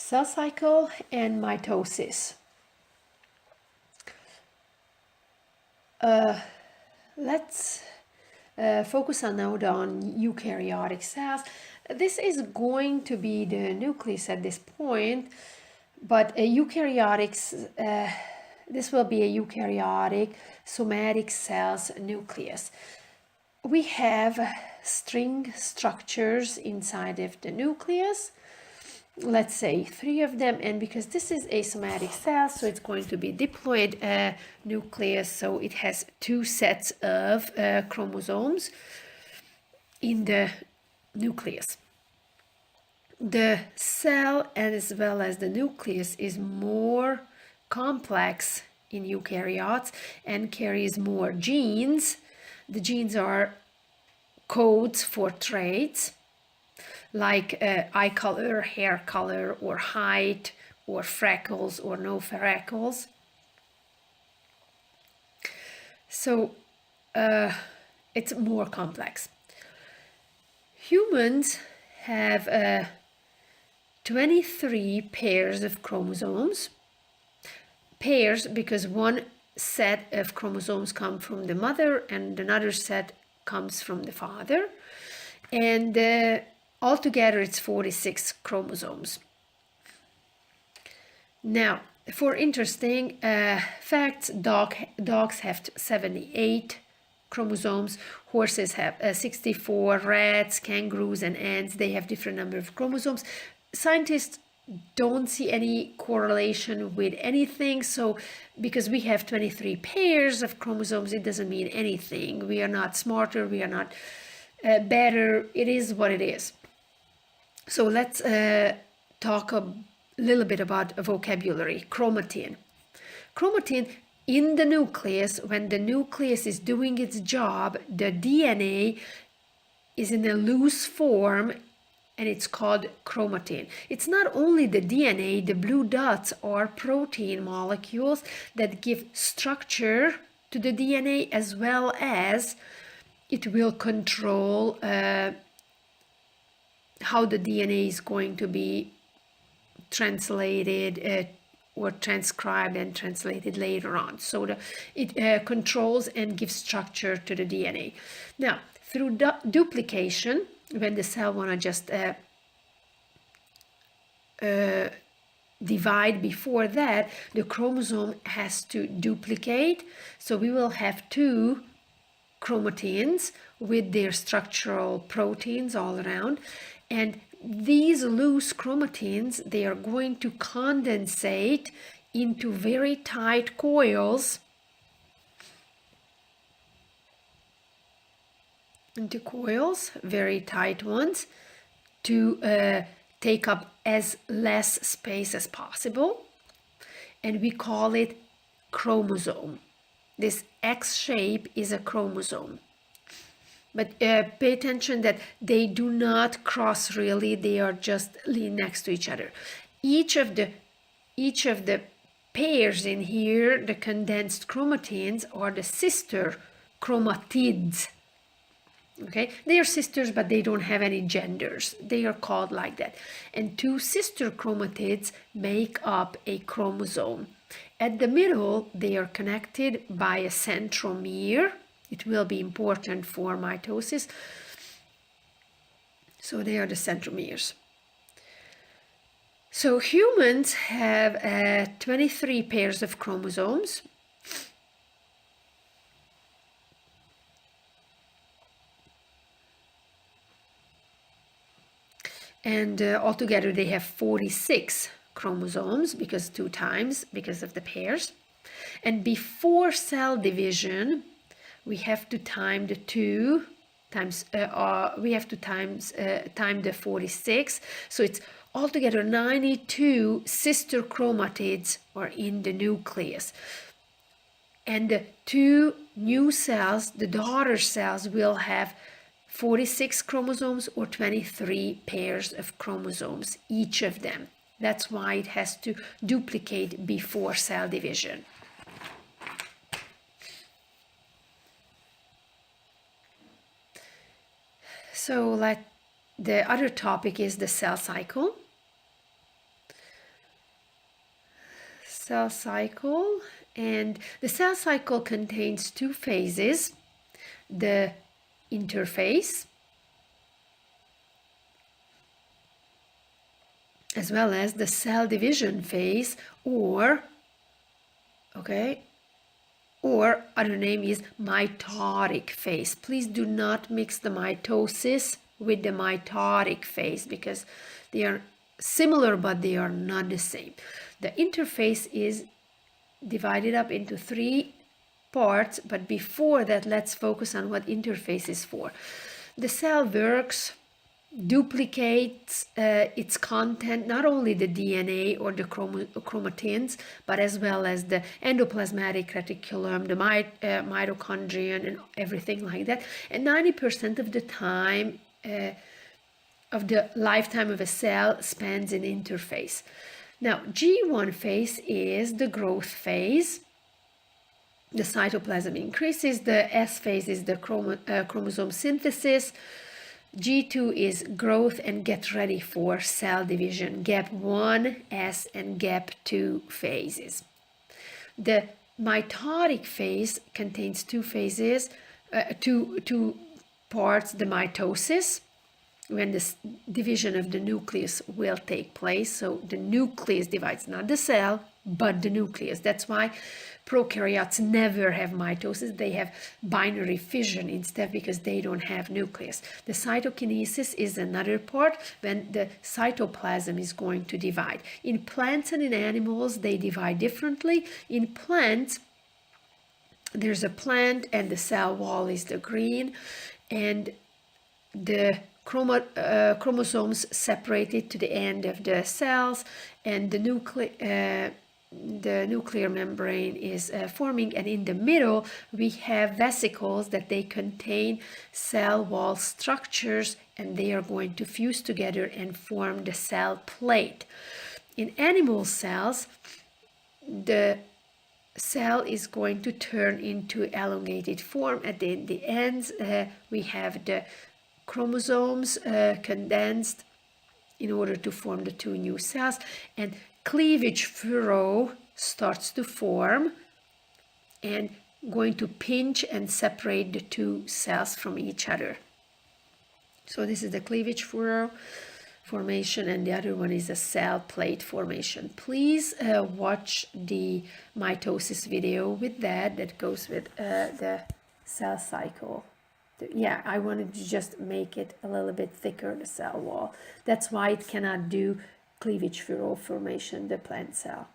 cell cycle and mitosis. Let's focus on now on eukaryotic cells. This is going to be the nucleus at this point, but this will be a eukaryotic somatic cells nucleus. We have string structures inside of the nucleus, let's say 3 of them, and because this is a somatic cell, so it's going to be diploid nucleus, so it has 2 sets of chromosomes in the nucleus. The cell as well as the nucleus is more complex in eukaryotes and carries more genes. The genes are codes for traits like eye color, hair color, or height, or freckles, or no freckles. So it's more complex. Humans have 23 pairs of chromosomes. Pairs because one set of chromosomes come from the mother and another set comes from the father. And altogether it's 46 chromosomes. Now, for interesting facts, dogs have 78 chromosomes, horses have 64, rats, kangaroos, and ants, they have different number of chromosomes. Scientists don't see any correlation with anything, so because we have 23 pairs of chromosomes, it doesn't mean anything. We are not smarter, we are not better, it is what it is. So let's talk a little bit about vocabulary. Chromatin. Chromatin in the nucleus, when the nucleus is doing its job, the DNA is in a loose form and it's called chromatin. It's not only the DNA, the blue dots are protein molecules that give structure to the DNA, as well as it will control how the DNA is going to be translated or transcribed and translated later on. So it controls and gives structure to the DNA. Now, through duplication, when the cell want to just divide before that, the chromosome has to duplicate. So we will have 2 chromatins with their structural proteins all around. And these loose chromatins, they are going to condensate into very tight coils, very tight ones, to take up as less space as possible. And we call it chromosome. This X shape is a chromosome. But pay attention that they do not cross really, they are just next to each other. Each of the pairs in here, the condensed chromatins, are the sister chromatids. Okay, they are sisters, but they don't have any genders. They are called like that. And 2 sister chromatids make up a chromosome. At the middle, they are connected by a centromere. It will be important for mitosis. So they are the centromeres. So humans have 23 pairs of chromosomes. And altogether they have 46 chromosomes, because 2 times, because of the pairs. And before cell division, we have to time the 2 times, we have to time the 46. So it's altogether 92 sister chromatids are in the nucleus. And the 2 new cells, the daughter cells, will have 46 chromosomes or 23 pairs of chromosomes, each of them. That's why it has to duplicate before cell division. So the other topic is the cell cycle. cell cycle, and the cell cycle contains two phases: the interphase as well as the cell division phase, or other name is mitotic phase. Please do not mix the mitosis with the mitotic phase because they are similar but they are not the same. The interphase is divided up into three parts, but before that, let's focus on what interphase is for. The cell works, duplicates its content, not only the DNA or the chromatins, but as well as the endoplasmatic reticulum, the mitochondrion, and everything like that. And 90% of the time of the lifetime of a cell spans in interphase. Now, G1 phase is the growth phase. The cytoplasm increases. The S phase is the chromosome synthesis. G2 is growth and get ready for cell division. GAP1, S, and GAP2 phases. The mitotic phase contains two phases, two parts: the mitosis, when the division of the nucleus will take place. So the nucleus divides, not the cell, but the nucleus. That's why prokaryotes never have mitosis. They have binary fission instead because they don't have nucleus. The cytokinesis is another part when the cytoplasm is going to divide. In plants and in animals, they divide differently. In plants, there's a plant and the cell wall is the green, and the chromosomes separated to the end of the cells, and the nuclear membrane is forming, and in the middle we have vesicles that they contain cell wall structures, and they are going to fuse together and form the cell plate. In animal cells, the cell is going to turn into elongated form. At the ends we have the chromosomes condensed in order to form the two new cells, and cleavage furrow starts to form and going to pinch and separate the two cells from each other. So this is the cleavage furrow formation, and the other one is a cell plate formation. Please watch the mitosis video with that goes with the cell cycle. Yeah, I wanted to just make it a little bit thicker, the cell wall. That's why it cannot do cleavage furrow formation, the plant cell.